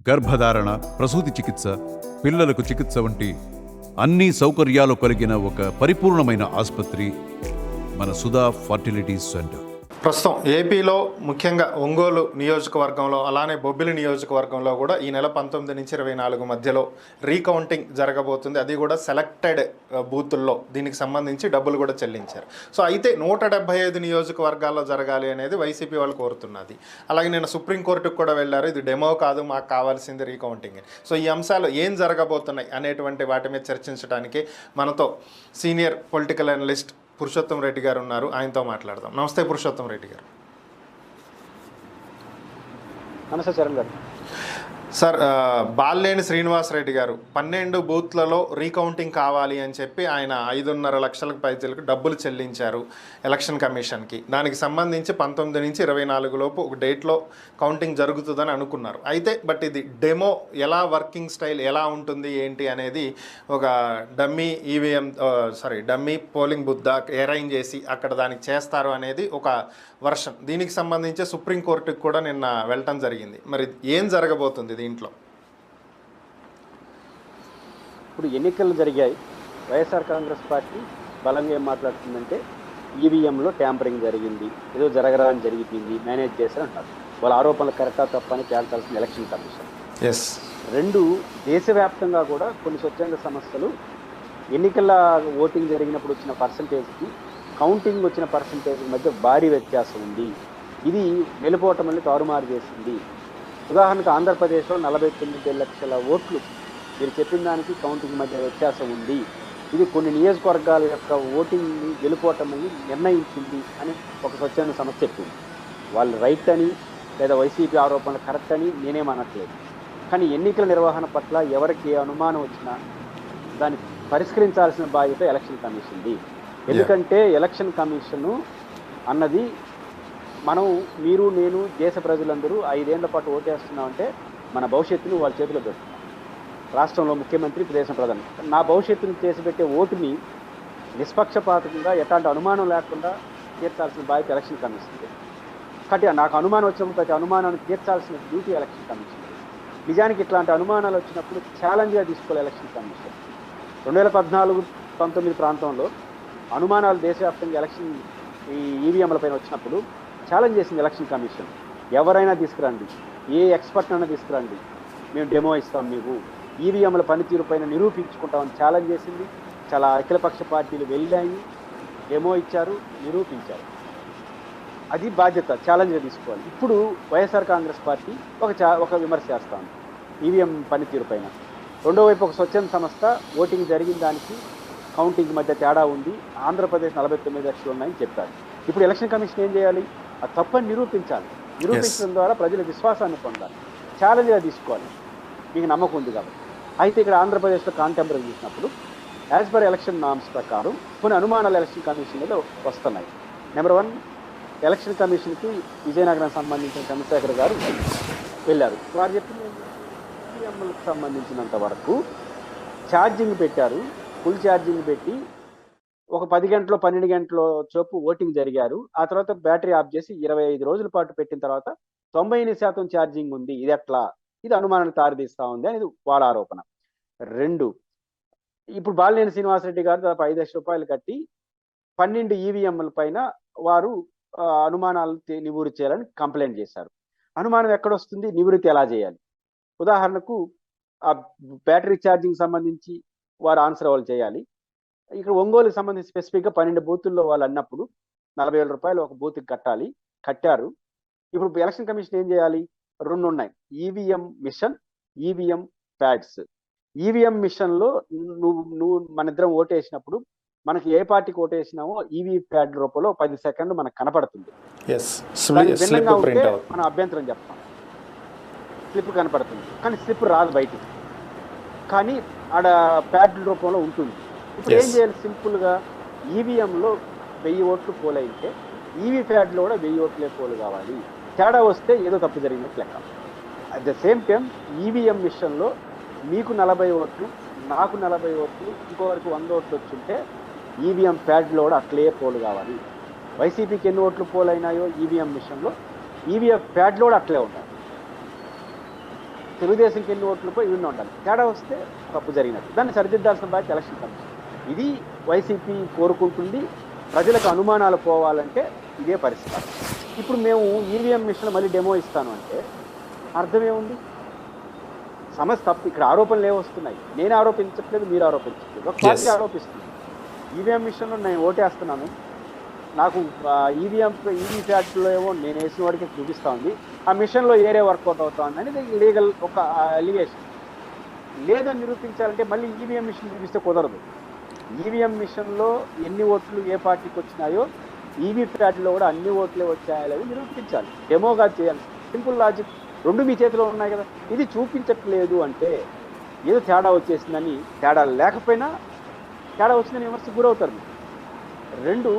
గర్భధారణ, ప్రసూతి చికిత్స, పిల్లలకు చికిత్స వంటి అన్ని సౌకర్యాలు కలిగిన ఒక పరిపూర్ణమైన ఆసుపత్రి మన సుధా ఫర్టిలిటీ సెంటర్. ప్రస్తుతం ఏపీలో ముఖ్యంగా ఒంగోలు నియోజకవర్గంలో అలానే బొబ్బిలి నియోజకవర్గంలో కూడా ఈ నెల 19 నుంచి 24 మధ్యలో రీకౌంటింగ్ జరగబోతుంది. అది కూడా సెలెక్టెడ్ బూతుల్లో దీనికి సంబంధించి డబ్బులు కూడా చెల్లించారు. సో అయితే 175 నియోజకవర్గాల్లో జరగాలి అనేది వైసీపీ వాళ్ళు కోరుతున్నది. అలాగే నేను సుప్రీంకోర్టుకు కూడా వెళ్ళారు. ఇది డెమో కాదు, మాకు కావాల్సింది రీకౌంటింగ్. సో ఈ అంశాలు ఏం జరగబోతున్నాయి అనేటువంటి వాటి మీద చర్చించడానికి మనతో senior political analyst Purushottam Reddy గారు ఉన్నారు. ఆయనతో మాట్లాడదాం. నమస్తే పురుషోత్తం రెడ్డి గారు. నమస్తే చరణ్ గారు. సార్, బాలినేని శ్రీనివాసరెడ్డి గారు 12 బూత్లలో రీకౌంటింగ్ కావాలి అని చెప్పి ఆయన 5.5 లక్షలకు పైచలకు డబ్బులు చెల్లించారు ఎలక్షన్ కమిషన్కి. దానికి సంబంధించి 19 నుంచి 24 లోపు ఒక డేట్లో కౌంటింగ్ జరుగుతుందని అనుకున్నారు. అయితే బట్ ఇది డెమో, ఎలా వర్కింగ్ స్టైల్ ఎలా ఉంటుంది ఏంటి అనేది ఒక డమ్మీ పోలింగ్ బూత్ అరేంజ్ చేసి అక్కడ దానికి చేస్తారు అనేది ఒక వర్షన్. దీనికి సంబంధించి సుప్రీంకోర్టుకి కూడా నిన్న వెళ్ళటం జరిగింది. మరి ఏం జరగబోతుంది దీంట్లో? ఇప్పుడు ఎన్నికలు జరిగాయి. వైఎస్ఆర్ కాంగ్రెస్ పార్టీ బలంగా ఏం మాట్లాడుతుందంటే ఈవీఎంలో ట్యాంపరింగ్ జరిగింది, ఏదో జరగరాని జరిగింది, మేనేజ్ చేశారు అంటారు. వాళ్ళ ఆరోపణలు కరెక్టా తప్పని తేల్చాల్సిన ఎలక్షన్ కమిషన్. రెండు, దేశవ్యాప్తంగా కూడా కొన్ని స్వచ్ఛంద సంస్థలు ఎన్నికల ఓటింగ్ జరిగినప్పుడు వచ్చిన పర్సంటేజ్కి కౌంటింగ్ వచ్చిన పర్సంటేజ్ మధ్య భారీ వ్యత్యాసం ఉంది, ఇది వెలుపోవటం తారుమారు చేసింది. ఉదాహరణకు ఆంధ్రప్రదేశ్లో 49 లక్షల ఓట్లు మీరు చెప్పిన దానికి కౌంటింగ్ మధ్య వ్యత్యాసం ఉంది, ఇది కొన్ని నియోజకవర్గాల యొక్క ఓటింగ్ని గెలుపోవటం నిర్ణయించింది అని ఒక స్వచ్ఛంద సంస్థ చెప్పింది. వాళ్ళు రైట్ అని లేదా వైసీపీ ఆరోపణలు కరెక్ట్ అని నేనేమనట్లేదు. కానీ ఎన్నికల నిర్వహణ పట్ల ఎవరికి అనుమానం వచ్చినా దాన్ని పరిష్కరించాల్సిన బాధ్యత ఎలక్షన్ కమిషన్ది. ఎందుకంటే ఎలక్షన్ కమిషను అన్నది మనం, మీరు, నేను, దేశ ప్రజలందరూ 5 ఏళ్ల పాటు ఓటేస్తున్నామంటే మన భవిష్యత్తును వాళ్ళ చేతిలో పెడుతున్నాం. రాష్ట్రంలో ముఖ్యమంత్రి, దేశ ప్రధాని నా భవిష్యత్తును చేసి పెట్టే ఓటుని నిష్పక్షపాతంగా ఎట్లాంటి అనుమానం లేకుండా తీర్చాల్సిన బాధ్యత ఎలక్షన్ కమిషన్ది. కాబట్టి నాకు అనుమానం వచ్చినప్పుడు ప్రతి అనుమానాన్ని తీర్చాల్సిన డ్యూటీ ఎలక్షన్ కమిషన్. నిజానికి ఇట్లాంటి అనుమానాలు వచ్చినప్పుడు ఛాలెంజ్గా తీసుకోవాలి ఎలక్షన్ కమిషన్. 2014-19 ప్రాంతంలో అనుమానాలు దేశవ్యాప్తంగా ఎలక్షన్ ఈ ఈవీఎంల పైన వచ్చినప్పుడు ఛాలెంజ్ చేసింది ఎలక్షన్ కమిషన్. ఎవరైనా తీసుకురండి, ఏ ఎక్స్పర్ట్ అయినా తీసుకురండి, మేము డెమో ఇస్తాం, మీకు ఈవీఎంల పనితీరు పైన నిరూపించుకుంటామని ఛాలెంజ్ చేసింది. చాలా అఖిలపక్ష పార్టీలు వెళ్ళాయి, డెమో ఇచ్చారు, నిరూపించారు. అది బాధ్యత, ఛాలెంజ్గా తీసుకోవాలి. ఇప్పుడు వైఎస్ఆర్ కాంగ్రెస్ పార్టీ ఒక విమర్శ చేస్తాను ఈవీఎం పనితీరు పైన. రెండో వైపు ఒక స్వచ్ఛంద సంస్థ ఓటింగ్ జరిగిన దానికి కౌంటింగ్ మధ్య తేడా ఉంది, ఆంధ్రప్రదేశ్ 49 లక్షలు ఉన్నాయని చెప్పారు. ఇప్పుడు ఎలక్షన్ కమిషన్ ఏం చేయాలి? ఆ తప్పని నిరూపించాలి. నిరూపించడం ద్వారా ప్రజల విశ్వాసాన్ని పొందాలి, ఛాలెంజ్గా తీసుకోవాలి. మీకు నమ్మకం ఉంది కాబట్టి. అయితే ఇక్కడ ఆంధ్రప్రదేశ్లో కాంటెంపరీ చూసినప్పుడు యాజ్ పర్ ఎలక్షన్ నామ్స్ ప్రకారం కొన్ని అనుమానాలు ఎలక్షన్ కమిషన్ మీద వస్తున్నాయి. నెంబర్ 1, ఎలక్షన్ కమిషన్కి విజయనగరం సంబంధించిన చంద్రశేఖర్ గారు వెళ్ళారు. వారు చెప్పిన ఈవీఎంలకు సంబంధించినంత వరకు ఛార్జింగ్ పెట్టారు, ఫుల్ ఛార్జింగ్ పెట్టి ఒక 10 గంటలో 12 గంటల చోపు ఓటింగ్ జరిగారు. ఆ తర్వాత బ్యాటరీ ఆఫ్ చేసి 25 రోజుల పాటు పెట్టిన తర్వాత 90% ఛార్జింగ్ ఉంది. ఇది ఎట్లా? ఇది అనుమానానికి తారితీస్తా ఉంది అనేది వాళ్ళ ఆరోపణ. 2, ఇప్పుడు బాలినేని శ్రీనివాసరెడ్డి గారు దాదాపు 5 లక్షల రూపాయలు కట్టి 12 ఈవీఎంల పైన వారు అనుమానాలు నివృత్తి చేయాలని కంప్లైంట్ చేశారు. అనుమానం ఎక్కడొస్తుంది? నివృత్తి ఎలా చేయాలి? ఉదాహరణకు ఆ బ్యాటరీ ఛార్జింగ్ సంబంధించి వారు ఆన్సర్ వాళ్ళు చేయాలి. ఇక్కడ ఒంగోలుకి సంబంధించి స్పెసిఫిక్గా 12 బూతుల్లో వాళ్ళు అన్నప్పుడు 40,000 రూపాయలు ఒక బూత్కి కట్టారు. ఇప్పుడు ఎలక్షన్ కమిషన్ ఏం చేయాలి? 2 ఉన్నాయి, EVM machine, EVM pads. EVM మిషన్లో నువ్వు మన ఇద్దరం ఓటేసినప్పుడు మనకి ఏ పార్టీకి ఓటేసినామో ఈవీ ప్యాడ్ రూపంలో 10 సెకండ్లు మనకు కనపడుతుంది. మనం అభ్యంతరం చెప్తాం, స్లిప్ కనపడుతుంది, కానీ స్లిప్ రాదు బయటికి, కానీ ఆడ ప్యాడ్ రూపంలో ఉంటుంది. ఇప్పుడు ఏం చేయాలి? సింపుల్గా ఈవీఎంలో 1000 ఓట్లు పోలైతే ఈవీ ప్యాడ్లో కూడా 1000 ఓట్లే పోలు కావాలి. తేడా వస్తే ఏదో తప్పు జరిగినట్టు లెక్క. At the same time EVM మిషన్లో మీకు 40 ఓట్లు, నాకు 40 ఓట్లు, ఇంకోవరకు 100 ఓట్లు వచ్చుంటే ఈవీఎం ప్యాడ్లో కూడా అట్లే పోలు కావాలి. వైసీపీకి ఎన్ని ఓట్లు పోలైనాయో ఈవీఎం మిషన్లో ఈవీఎం ప్యాడ్లో కూడా అట్లే ఉంటాయి. తెలుగుదేశంకి ఎన్ని ఓట్లకో ఇవన్నీ ఉండాలి. తేడా వస్తే తప్పు జరిగినట్టు. దాన్ని సరిదిద్దాల్సిన బాధ్యత ఎలక్షన్ కమిషన్. ఇది వైసీపీ కోరుకుంటుంది. ప్రజలకు అనుమానాలు పోవాలంటే ఇదే పరిష్కారం. ఇప్పుడు మేము ఈవీఎం మిషన్ మళ్ళీ డెమో ఇస్తాను అంటే అర్థమేముంది? సమస్య తప్పు. ఇక్కడ ఆరోపణలు ఏవొస్తున్నాయి? నేను ఆరోపించట్లేదు, మీరు ఆరోపించట్లేదు, ఒక పార్టీ ఆరోపిస్తుంది. ఈవీఎం మిషన్లో నేను ఓటేస్తున్నాను, నాకు ఈవీ ఫ్యాక్టరీలో ఏమో నేను వేసిన వాడికి చూపిస్తూ ఉంది, ఆ మిషన్లో ఏరే వర్కౌట్ అవుతా ఉంది అనేది లీగల్ ఒక అలిగేషన్. లేదని నిరూపించాలంటే మళ్ళీ ఈవీఎం మిషన్ చూపిస్తే కుదరదు. ఈవీఎం మిషన్లో ఎన్ని ఓట్లు ఏ పార్టీకి వచ్చినాయో ఈవీ ఫ్యాక్టరీలో కూడా అన్ని ఓట్లే వచ్చాయని నిరూపించాలి. డెమోగా చేయాలి. Simple logic. రెండు మీ చేతిలో ఉన్నాయి కదా. ఇది చూపించట్లేదు అంటే ఏదో తేడా వచ్చేసిందని, తేడా లేకపోయినా తేడా వచ్చిందని విమర్శకు గురవుతారు మీరు. రెండు,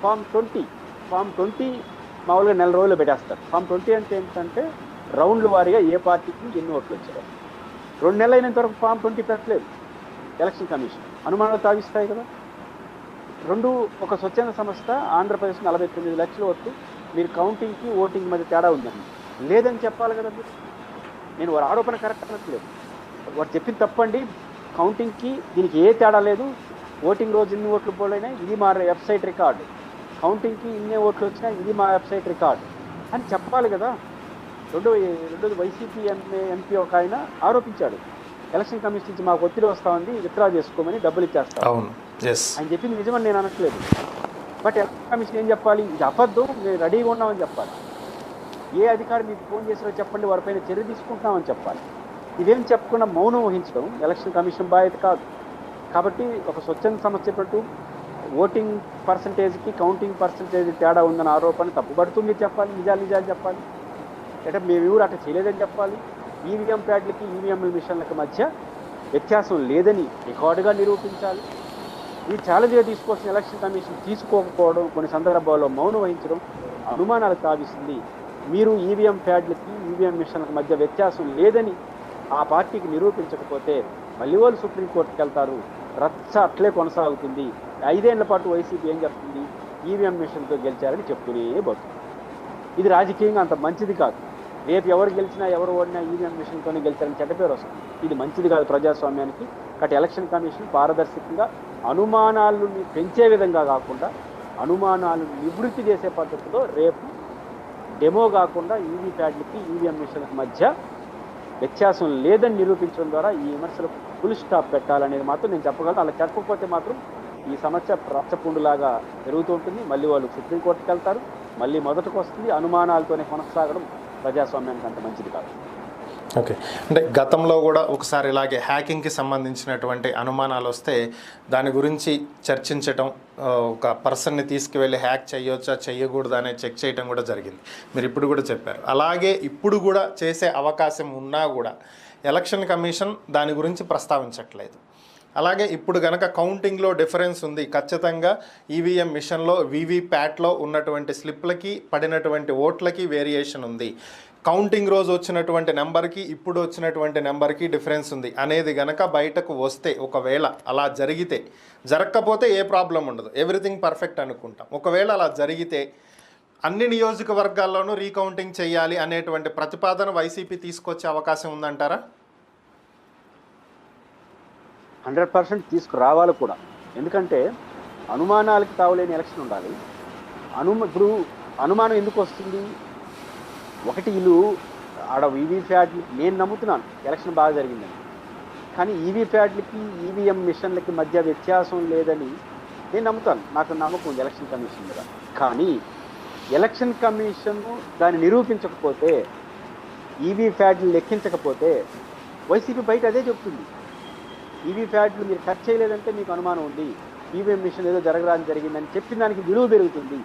ఫామ్ 20 మామూలుగా నెల రోజులు పెట్టేస్తారు. ఫామ్ 20 అంటే ఏంటంటే రౌండ్ల వారీగా ఏ పార్టీకి ఎన్ని ఓట్లు వచ్చాయి. 2 నెలలు అయినంత వరకు ఫామ్ 20 పెట్టలేదు ఎలక్షన్ కమిషన్. అనుమానాలు తాగిస్తాయి కదా. రెండు, ఒక స్వచ్ఛంద సంస్థ ఆంధ్రప్రదేశ్ 49 లక్షల ఓట్లు, మీరు కౌంటింగ్కి ఓటింగ్ మధ్య తేడా ఉందండి, లేదని చెప్పాలి కదా మీరు. నేను వారి ఆరోపణ కరెక్ట్ అనట్లేదు, వారు చెప్పింది తప్పండి. కౌంటింగ్కి దీనికి ఏ తేడా లేదు, ఓటింగ్ రోజు ఇన్ని ఓట్లు పోలైనా ఇది మా వెబ్సైట్ రికార్డు, కౌంటింగ్కి ఇన్ని ఓట్లు వచ్చినా ఇది మా వెబ్సైట్ రికార్డు అని చెప్పాలి కదా. రెండోది వైసీపీ ఎంపీ ఒక ఆయన ఆరోపించాడు, ఎలక్షన్ కమిషన్ నుంచి మాకు ఒత్తిడి వస్తూ ఉంది, విత్డ్రా చేసుకోమని, డబ్బులు ఇచ్చేస్తాం. అవును, ఆయన చెప్పింది నిజమని నేను అనట్లేదు. బట్ ఎలక్షన్ కమిషన్ ఏం చెప్పాలి? ఇది అబద్ధం, మేము రెడీగా ఉన్నామని చెప్పాలి. ఏ అధికారి మీకు ఫోన్ చేసినా చెప్పండి, వారిపైన చర్య తీసుకుంటామని చెప్పాలి. ఇదేం చెప్పకుండా మౌనం వహించడం ఎలక్షన్ కమిషన్ బాధ్యత కాదు. కాబట్టి ఒక స్వచ్ఛంద సంస్థ చెప్పినట్టు ఓటింగ్ పర్సంటేజ్కి కౌంటింగ్ పర్సంటేజ్ తేడా ఉందన్న ఆరోపణ తప్పుపడుతుంది చెప్పాలి, నిజాలు చెప్పాలి. అంటే మేము ఎవరు అట్లా చేయలేదని చెప్పాలి. ఈవీఎం ప్యాడ్లకి ఈవీఎం మిషన్లకి మధ్య వ్యత్యాసం లేదని రికార్డుగా నిరూపించాలి. ఈ ఛాలెంజ్గా తీసుకోవాల్సిన ఎలక్షన్ కమిషన్ తీసుకోకపోవడం, కొన్ని సందర్భాల్లో మౌనం వహించడం అనుమానాలు తావిస్తుంది. మీరు ఈవీఎం ప్యాడ్లకి ఈవీఎం మిషన్లకు మధ్య వ్యత్యాసం లేదని ఆ పార్టీకి నిరూపించకపోతే మళ్ళీ వాళ్ళు సుప్రీంకోర్టుకి వెళ్తారు. రచ్చ అట్లే కొనసాగుతుంది. 5 ఏళ్ల పాటు వైసీపీ ఏం చెప్తుంది? ఈవీఎం మిషన్తో గెలిచారని చెప్తూనే పోతుంది. ఇది రాజకీయంగా అంత మంచిది కాదు. రేపు ఎవరు గెలిచినా ఎవరు ఓడినా ఈవీఎం మిషన్తోనే గెలిచారని చెడ్డ పేరు వస్తుంది. ఇది మంచిది కాదు ప్రజాస్వామ్యానికి. కాబట్టి ఎలక్షన్ కమిషన్ పారదర్శకంగా అనుమానాలను పెంచే విధంగా కాకుండా అనుమానాలను నివృత్తి చేసే పద్ధతిలో రేపు డెమో కాకుండా ఈవీ ప్యాడ్లకి ఈవీఎం మిషన్లకు మధ్య వ్యత్యాసం లేదని నిరూపించడం ద్వారా ఈ విమర్శలకు ఫుల్ స్టాప్ పెట్టాలనేది మాత్రం నేను చెప్పగలను. అలా చెప్పకపోతే మాత్రం ఈ సమస్య రచ్చపుండులాగా పెరుగుతూ ఉంటుంది. మళ్ళీ వాళ్ళు సుప్రీంకోర్టుకి వెళ్తారు, మళ్ళీ మొదటికి వస్తుంది. అనుమానాలతోనే కొనసాగడం ప్రజాస్వామ్యానికి అంత మంచిది కాదు. ఓకే, అంటే గతంలో కూడా ఒకసారి ఇలాగే హ్యాకింగ్కి సంబంధించినటువంటి అనుమానాలు వస్తే దాని గురించి చర్చించటం, ఒక పర్సన్ని తీసుకువెళ్ళి హ్యాక్ చేయొచ్చా చేయకూడదా అనేది చెక్ చేయడం కూడా జరిగింది. మీరు ఇప్పుడు కూడా చెప్పారు. అలాగే ఇప్పుడు కూడా చేసే అవకాశం ఉన్నా కూడా ఎలక్షన్ కమిషన్ దాని గురించి ప్రస్తావించట్లేదు. అలాగే ఇప్పుడు కనుక కౌంటింగ్లో డిఫరెన్స్ ఉంది, ఖచ్చితంగా ఈవీఎం మిషన్లో వీవీప్యాట్లో ఉన్నటువంటి స్లిప్లకి పడినటువంటి ఓట్లకి వేరియేషన్ ఉంది, కౌంటింగ్ రోజు వచ్చినటువంటి నెంబర్కి ఇప్పుడు వచ్చినటువంటి నెంబర్కి డిఫరెన్స్ ఉంది అనేది గనక బయటకు వస్తే, ఒకవేళ అలా జరిగితే, జరగకపోతే ఏ ప్రాబ్లం ఉండదు, ఎవ్రీథింగ్ పర్ఫెక్ట్ అనుకుంటాం. ఒకవేళ అలా జరిగితే అన్ని నియోజకవర్గాల్లోనూ రీకౌంటింగ్ చేయాలి అనేటువంటి ప్రతిపాదన వైసీపీ తీసుకొచ్చే అవకాశం ఉందంటారా? 100% తీసుకురావాలి కూడా. ఎందుకంటే అనుమానాలకు తావులేని ఎలక్షన్ ఉండాలి. ఇప్పుడు అనుమానం ఎందుకు వస్తుంది? ఒకటి, వీళ్ళు ఆడ ఈవీ ప్యాడ్లు, నేను నమ్ముతున్నాను ఎలక్షన్ బాగా జరిగిందని, కానీ ఈవీ ప్యాడ్లకి ఈవీఎం మిషన్లకి మధ్య వ్యత్యాసం లేదని నేను నమ్ముతాను. నాకు నమ్మకం ఉంది ఎలక్షన్ కమిషన్ మీద. కానీ ఎలక్షన్ కమిషన్ దాన్ని నిరూపించకపోతే, ఈవీ ప్యాడ్లు లెక్కించకపోతే వైసీపీ బయట అదే చెప్తుంది. ఈవీ ప్యాడ్లు మీరు కట్ చేయలేదంటే మీకు అనుమానం ఉంది, ఈవీఎం మిషన్ ఏదో జరగరాని జరిగిందని చెప్పిన దానికి విలువ పెరుగుతుంది.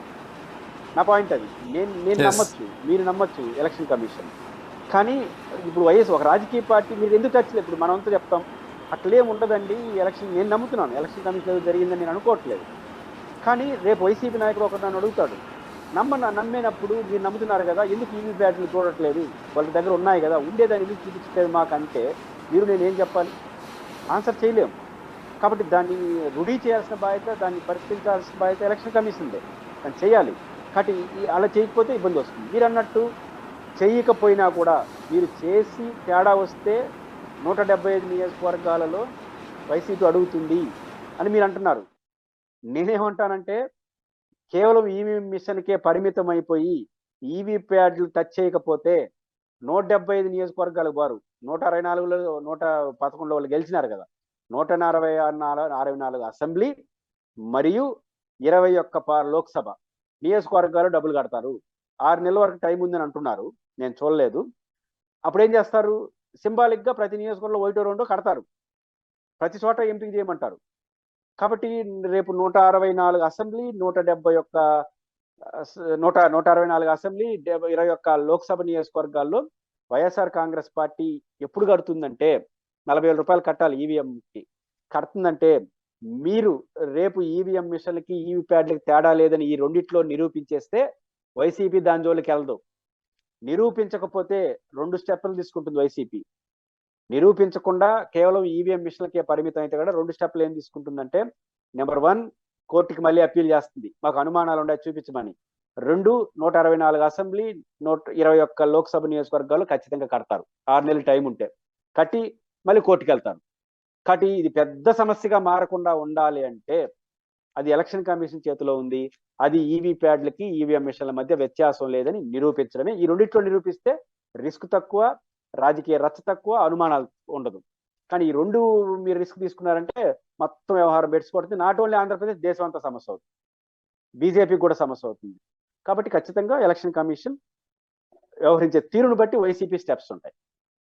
నా పాయింట్ అది. నేను నమ్మచ్చు, మీరు నమ్మచ్చు ఎలక్షన్ కమిషన్. కానీ ఇప్పుడు ఒక రాజకీయ పార్టీ మీరు ఎందుకు టచ్ లేదు? ఇప్పుడు మనమంతా చెప్తాం అట్లేం ఉండదండి ఎలక్షన్. నేను నమ్ముతున్నాను ఎలక్షన్ కమిషన్ ఏదో జరిగిందని నేను అనుకోవట్లేదు. కానీ రేపు వైసీపీ నాయకుడు ఒకరు నన్ను అడుగుతాడు, నమ్మినప్పుడు మీరు నమ్ముతున్నారు కదా, ఎందుకు ఈవీ ప్యాడ్లు చూడట్లేదు, వాళ్ళ దగ్గర ఉన్నాయి కదా, ఉండేదాన్ని ఎందుకు చూపించలేదు మాకంటే మీరు నేనేం చెప్పాలి? ఆన్సర్ చేయలేము. కాబట్టి దాన్ని రూఢీ చేయాల్సిన బాధ్యత, దాన్ని పరిష్కరించాల్సిన బాధ్యత ఎలక్షన్ కమిషన్దే. దాన్ని చేయాలి. కాబట్టి అలా చేయకపోతే ఇబ్బంది వస్తుంది. మీరు అన్నట్టు చేయకపోయినా కూడా మీరు చేసి తేడా వస్తే 175 నియోజకవర్గాలలో వైసీపీ అడుగుతుంది అని మీరు అంటున్నారు. నేనేమంటానంటే కేవలం ఈవీఎం మిషన్కే పరిమితం అయిపోయి ఈవీ ప్యాడ్లు టచ్ చేయకపోతే 175 నియోజకవర్గాలకు వారు 164లో 111 వాళ్ళు గెలిచినారు కదా. 164 అసెంబ్లీ మరియు 21 లోక్సభ నియోజకవర్గాలు డబ్బులు కడతారు. 6 నెలల వరకు టైం ఉందని అంటున్నారు, నేను చూడలేదు. అప్పుడు ఏం చేస్తారు? సింబాలిక్ గా ప్రతి నియోజకవర్గంలో 1-2 కడతారు, ప్రతి చోట ఎంపిక చేయమంటారు. కాబట్టి రేపు 164 అసెంబ్లీ, 164 అసెంబ్లీ, 21 లోక్సభ నియోజకవర్గాల్లో వైఎస్ఆర్ కాంగ్రెస్ పార్టీ ఎప్పుడు కడుతుందంటే 40,000 రూపాయలు కట్టాలి ఈవీఎంకి. కడుతుందంటే మీరు రేపు ఈవీఎం మిషన్లకి ఈవీ ప్యాడ్లకి తేడా లేదని ఈ రెండిట్లో నిరూపించేస్తే వైసీపీ దాని జోలికి వెళ్ళదు. నిరూపించకపోతే 2 స్టెప్పులు తీసుకుంటుంది వైసీపీ. నిరూపించకుండా కేవలం ఈవీఎం మిషన్లకే పరిమితం అయితే కూడా 2 స్టెప్పులు ఏం తీసుకుంటుందంటే, నెంబర్ 1 కోర్టుకి మళ్ళీ అప్పీల్ చేస్తుంది, మాకు అనుమానాలు ఉన్నాయి చూపించమని. 2 164 అసెంబ్లీ, 121 లోక్సభ నియోజకవర్గాలు ఖచ్చితంగా కడతారు 6 నెలలు టైం ఉంటే. కట్టి మళ్ళీ కోర్టుకి వెళ్తారు. కాబట్టి ఇది పెద్ద సమస్యగా మారకుండా ఉండాలి అంటే అది ఎలక్షన్ కమిషన్ చేతిలో ఉంది. అది ఈవీ ప్యాడ్లకి ఈవీఎం మిషన్ల మధ్య వ్యత్యాసం లేదని నిరూపించడమే. ఈ రెండిట్లో నిరూపిస్తే రిస్క్ తక్కువ, రాజకీయ రచ్చ తక్కువ, అనుమానాలు ఉండదు. కానీ ఈ 2 మీరు రిస్క్ తీసుకున్నారంటే మొత్తం వ్యవహారం బెడిసిపోతుంది. నాట్ ఓన్లీ ఆంధ్రప్రదేశ్, దేశం అంతా సమస్య అవుతుంది, బీజేపీకి కూడా సమస్య అవుతుంది. కాబట్టి ఖచ్చితంగా ఎలక్షన్ కమిషన్ వ్యవహరించే తీరును బట్టి వైసీపీ స్టెప్స్ ఉంటాయి.